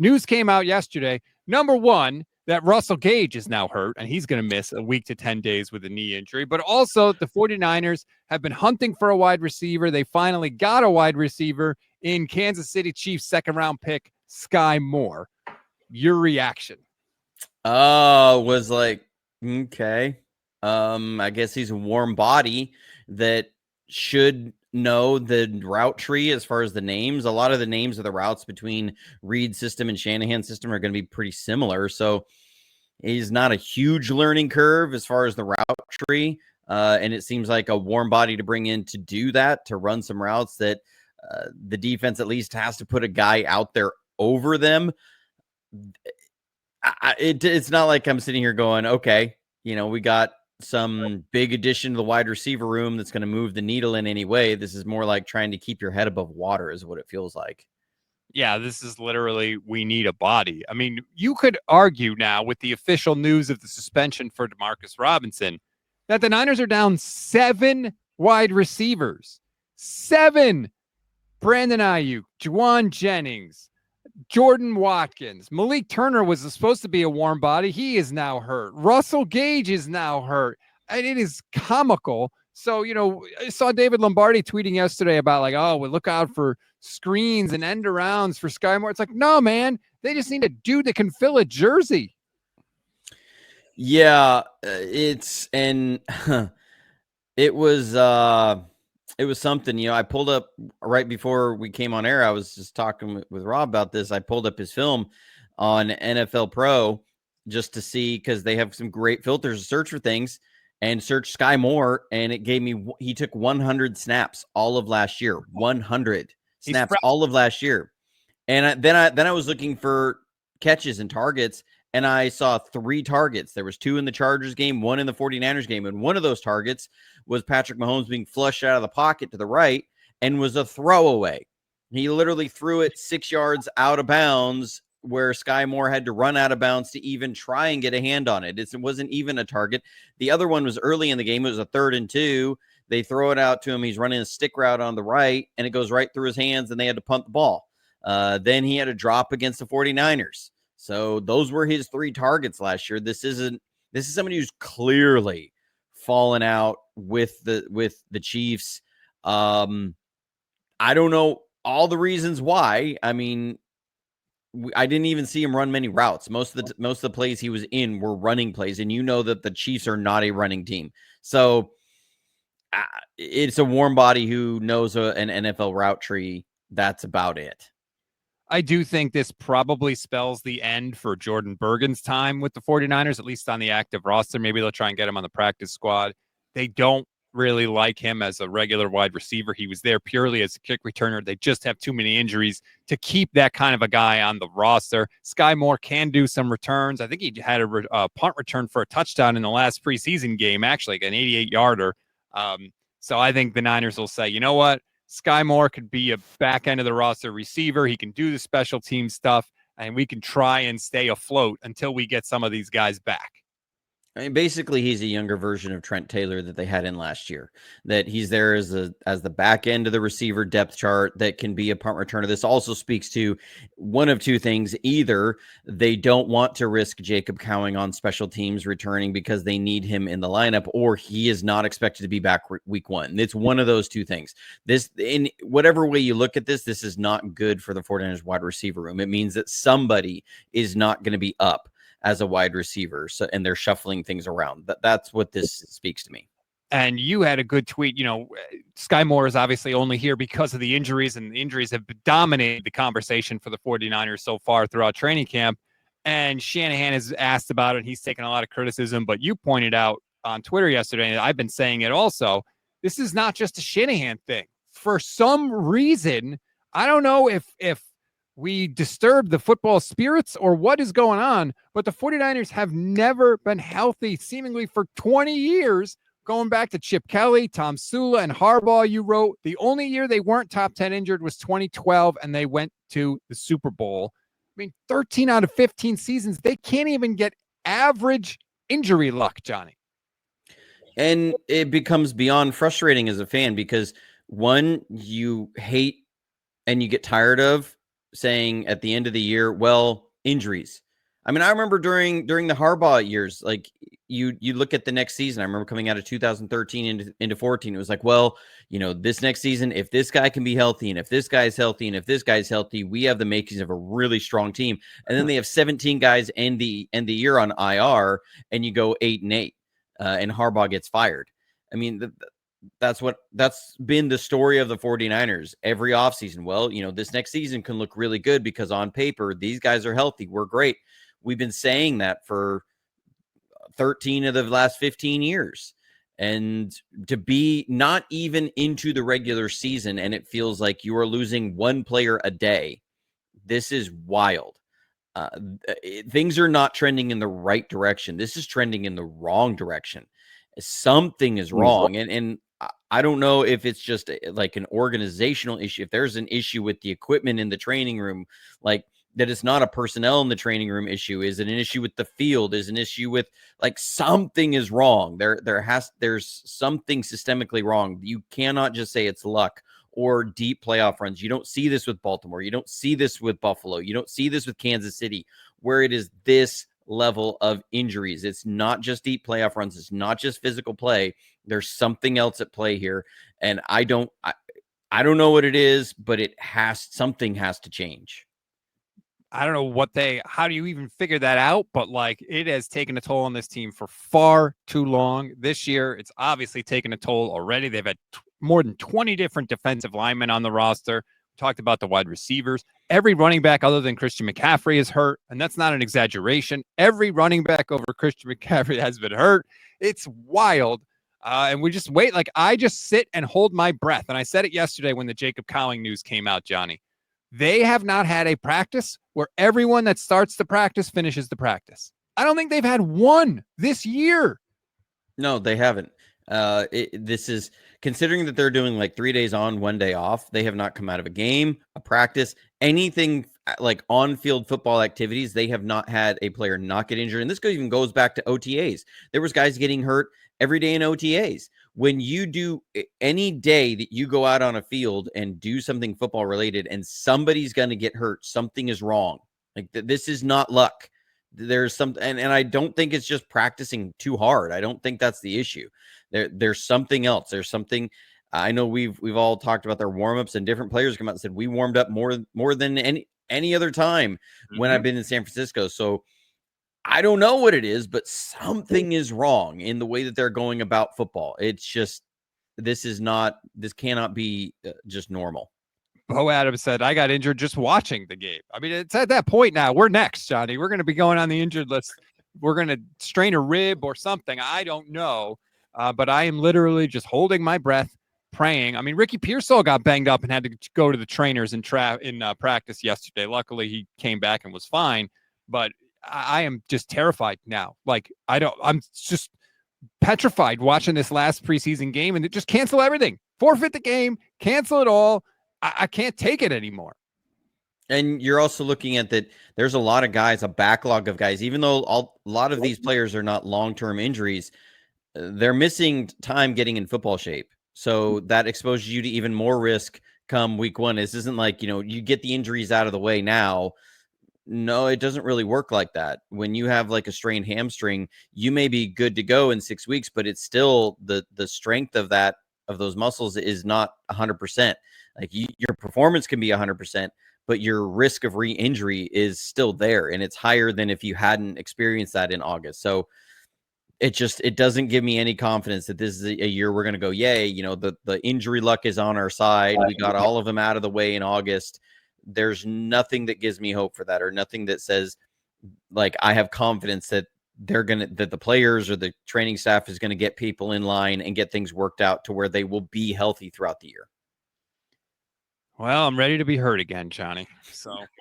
news came out yesterday. Number one, that Russell Gage is now hurt, and he's going to miss a week to 10 days with a knee injury. But also, the 49ers have been hunting for a wide receiver. They finally got a wide receiver in Kansas City Chiefs second-round pick, Skyy Moore. Your reaction? Was like, okay. I guess he's a warm body that should know the route tree as far as the names. A lot of the names of the routes between Reed's system and Shanahan's system are going to be pretty similar. So he's not a huge learning curve as far as the route tree. And it seems like a warm body to bring in to do that, to run some routes that the defense at least has to put a guy out there over them. It's not like I'm sitting here going, okay, we got some big addition to the wide receiver room that's going to move the needle in any way. This is more like trying to keep your head above water is what it feels like. Yeah, this is literally, we need a body. I mean, you could argue now with the official news of the suspension for Demarcus Robinson that the Niners are down 7 wide receivers. 7. Brandon Ayuk, Juwan Jennings, Jordan Watkins. Malik Turner was supposed to be a warm body. He is now hurt. Russell Gage is now hurt. And it is comical. So, I saw David Lombardi tweeting yesterday about well, look out for screens and end arounds for Skyy Moore. It's like, no, man, they just need a dude that can fill a jersey. Yeah, it was something, I pulled up right before we came on air. I was just talking with Rob about this. I pulled up his film on NFL Pro just to see, because they have some great filters to search for things, and search Skyy Moore, and it gave me, he took 100 snaps all of last year. 100 snaps all of last year. And then I was looking for catches and targets, and I saw 3 targets. There was 2 in the Chargers game, 1 in the 49ers game, and one of those targets was Patrick Mahomes being flushed out of the pocket to the right and was a throwaway. He literally threw it 6 yards out of bounds, where Skyy Moore had to run out of bounds to even try and get a hand on it. It wasn't even a target. The other one was early in the game. It was a 3rd and 2. They throw it out to him. He's running a stick route on the right, and it goes right through his hands, and they had to punt the ball. Then he had a drop against the 49ers. So those were his 3 targets last year. This is somebody who's clearly fallen out with the Chiefs. I don't know all the reasons why. I mean, I didn't even see him run many routes. Most of the plays he was in were running plays, and that the Chiefs are not a running team. So it's a warm body who knows an NFL route tree. That's about it. I do think this probably spells the end for Jordan Bergen's time with the 49ers, at least on the active roster. Maybe they'll try and get him on the practice squad. They don't really like him as a regular wide receiver. He was there purely as a kick returner. They just have too many injuries to keep that kind of a guy on the roster. Skyy Moore can do some returns. I think he had a punt return for a touchdown in the last preseason game, actually, like an 88-yarder. So I think the Niners will say, you know what? Skyy Moore could be a back end of the roster receiver. He can do the special team stuff, and we can try and stay afloat until we get some of these guys back. I mean, basically, he's a younger version of Trent Taylor that they had in last year. That he's there as the back end of the receiver depth chart that can be a punt returner. This also speaks to one of 2 things: either they don't want to risk Jacob Cowing on special teams returning because they need him in the lineup, or he is not expected to be back week 1. It's one of those 2 things. This, in whatever way you look at this is not good for the 49ers wide receiver room. It means that somebody is not going to be up as a wide receiver. So, and they're shuffling things around. That's what this speaks to me. And you had a good tweet. Skyy Moore is obviously only here because of the injuries, and the injuries have dominated the conversation for the 49ers so far throughout training camp. And Shanahan has asked about it. He's taken a lot of criticism, but you pointed out on Twitter yesterday, and I've been saying it also, this is not just a Shanahan thing. For some reason, I don't know if we disturb the football spirits or what is going on, but the 49ers have never been healthy seemingly for 20 years, going back to Chip Kelly, Tom Sula, and Harbaugh. You wrote the only year they weren't top 10 injured was 2012, and they went to the Super Bowl. I mean, 13 out of 15 seasons, they can't even get average injury luck, Johnny. And it becomes beyond frustrating as a fan because, one, you hate and you get tired of saying at the end of the year, well, injuries. I mean, I remember during the Harbaugh years, like you look at the next season. I remember coming out of 2013 into 14. It was like, well, this next season, if this guy can be healthy, and if this guy's healthy, and if this guy's healthy, we have the makings of a really strong team. And then they have 17 guys end the year on IR, and you go 8-8, and Harbaugh gets fired. I mean, that's been the story of the 49ers every offseason. Well, this next season can look really good because on paper, these guys are healthy. We're great. We've been saying that for 13 of the last 15 years. And to be not even into the regular season, and it feels like you are losing one player a day, this is wild. Things are not trending in the right direction. This is trending in the wrong direction. Something is wrong. And I don't know if it's just like an organizational issue. If there's an issue with the equipment in the training room, like that it's not a personnel in the training room issue. Is it an issue with the field? Is an issue with like something is wrong. There's something systemically wrong. You cannot just say it's luck or deep playoff runs. You don't see this with Baltimore. You don't see this with Buffalo. You don't see this with Kansas City, where it is this level of injuries. It's not just deep playoff runs. It's not just physical play. There's something else at play here. And I don't know what it is, but something has to change. I don't know how do you even figure that out? But like, it has taken a toll on this team for far too long. This year, it's obviously taken a toll already. They've had more than 20 different defensive linemen on the roster. We talked about the wide receivers. Every running back other than Christian McCaffrey is hurt. And that's not an exaggeration. Every running back over Christian McCaffrey has been hurt. It's wild. And we just wait. Like, I just sit and hold my breath. And I said it yesterday when the Jacob Cowing news came out, Johnny. They have not had a practice where everyone that starts the practice finishes the practice. I don't think they've had one this year. No, they haven't. This is considering that they're doing like 3 days on, 1 day off. They have not come out of a game, a practice, anything like on-field football activities. They have not had a player not get injured. And this even goes back to OTAs. There was guys getting hurt every day in OTAs. When you do any day that you go out on a field and do something football related and somebody's going to get hurt, something is wrong. Like this is not luck. There's something, and I don't think it's just practicing too hard. I don't think that's the issue. There's something else. There's something. I know we've all talked about their warmups, and different players come out and said we warmed up more than any other time when I've been in San Francisco. So I don't know what it is, but something is wrong in the way that they're going about football. It's just this cannot be just normal. Bo Adams said, I got injured just watching the game. I mean, it's at that point now. We're next, Johnny. We're going to be going on the injured list. We're going to strain a rib or something. I don't know. But I am literally just holding my breath, praying. I mean, Ricky Pearsall got banged up and had to go to the trainers in practice yesterday. Luckily, he came back and was fine. But I am just terrified now. Like, I'm just petrified watching this last preseason game and just cancel everything. Forfeit the game, cancel it all. I can't take it anymore. And you're also looking at that there's a lot of guys, a backlog of guys, even though a lot of these players are not long-term injuries, they're missing time getting in football shape. So that exposes you to even more risk come week one. This isn't like, you get the injuries out of the way now. No, it doesn't really work like that. When you have like a strained hamstring, you may be good to go in 6 weeks, but it's still the strength of those muscles is not 100%. Like your performance can be 100%, but your risk of re-injury is still there, and it's higher than if you hadn't experienced that in August. So it doesn't give me any confidence that this is a year we're going to go, yay, the injury luck is on our side. We got all of them out of the way in August. There's nothing that gives me hope for that, or nothing that says like I have confidence that that the players or the training staff is going to get people in line and get things worked out to where they will be healthy throughout the year. Well, I'm ready to be hurt again, Johnny. So